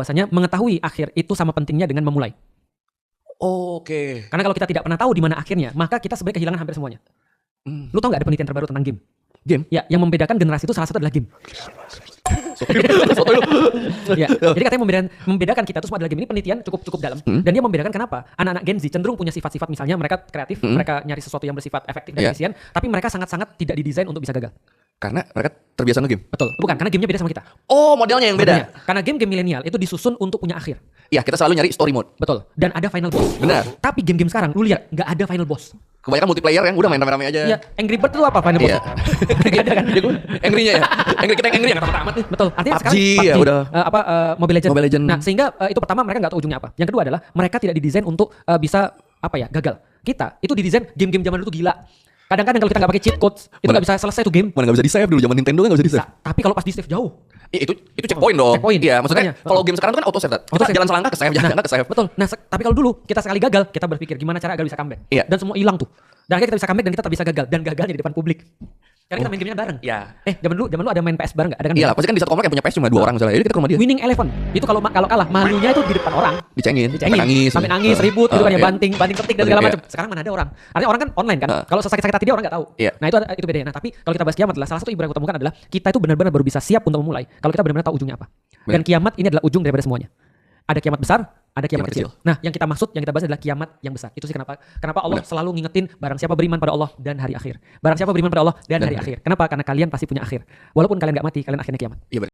bahwasanya mengetahui akhir itu sama pentingnya dengan memulai. Oke. Karena kalau kita tidak pernah tahu di mana akhirnya, maka kita sebenarnya kehilangan hampir semuanya. Lu tau nggak ada penelitian terbaru tentang game? Game? Ya, yang membedakan generasi itu salah satu adalah game. Sotoy lu. Ya, jadi katanya membedakan kita itu semua adalah game. Ini penelitian cukup dalam. Dan dia membedakan kenapa anak-anak Gen Z cenderung punya sifat-sifat, misalnya mereka kreatif, mereka nyari sesuatu yang bersifat efektif dan efisien, tapi mereka sangat-sangat tidak didesain untuk bisa gagal. Karena mereka terbiasa nge-game. Betul, bukan, karena gamenya beda sama kita. Oh, modelnya yang beda. Modelnya. Karena game-game milenial itu disusun untuk punya akhir. Iya, kita selalu nyari story mode. Betul, dan ada final boss. Benar. Tapi game-game sekarang, lu lihat, nggak ada final boss. Kebanyakan multiplayer yang udah main rame-rame aja. Iya, Angry Bird itu apa final boss? Iya. Nggak ada kan? Angry-nya ya. Angry kita yang angry yang kata amat nih. Betul. Artinya PUBG, sekarang ya udah. Mobile Legends. Mobile Legends. Nah, sehingga itu pertama mereka nggak tahu ujungnya apa. Yang kedua adalah mereka tidak didesain untuk bisa gagal. Kita itu didesain game-game zaman dulu tuh gila. Kadang-kadang kalau kita nggak pakai cheat codes, itu nggak bisa selesai tuh game. Mana nggak bisa di save dulu, zaman Nintendo kan nggak bisa di save. Tapi kalau pas di save jauh. Itu checkpoint dong. Checkpoint. Iya, maksudnya Makanya. kalau game sekarang tuh kan auto save. Kita jalan selangkah ke save, jalan selangkah ke save. Betul. Nah, tapi kalau dulu kita sekali gagal, kita berpikir gimana cara agar bisa comeback. Iya. Dan semua hilang tuh. Dan akhirnya kita bisa comeback dan kita tak bisa gagal, dan gagalnya di depan publik. Karena kita main gamenya bareng. Iya. Zaman dulu ada main PS bareng nggak? Ada kan? Iya lah, pasti kan di satu komplek yang punya PS cuma 2 orang misalnya. Jadi kita ke rumah dia. Winning Eleven. Itu kalau kalah, malunya itu di depan orang. Dicengin. Sampai nangis, ribut gitu kan ya, Iya. banting ketik dan segala macam. Sekarang mana ada orang? Artinya orang kan online kan. Kalau sesakit-sakit hati dia orang nggak tahu. Iya. Nah, itu bedanya. Nah, tapi kalau kita bahas kiamat adalah salah satu ibarat yang kutemukan adalah kita itu benar-benar baru bisa siap untuk memulai kalau kita benar-benar tahu ujungnya apa. Dan kiamat ini adalah ujung daripada semuanya. Ada kiamat besar, ada kiamat kecil. Nah, yang kita bahas adalah kiamat yang besar. Itu sih kenapa Allah selalu ngingetin barang siapa beriman pada Allah dan hari akhir. Barang siapa beriman pada Allah dan hari akhir. Kenapa? Karena kalian pasti punya akhir. Walaupun kalian nggak mati, kalian akhirnya kiamat. Iya.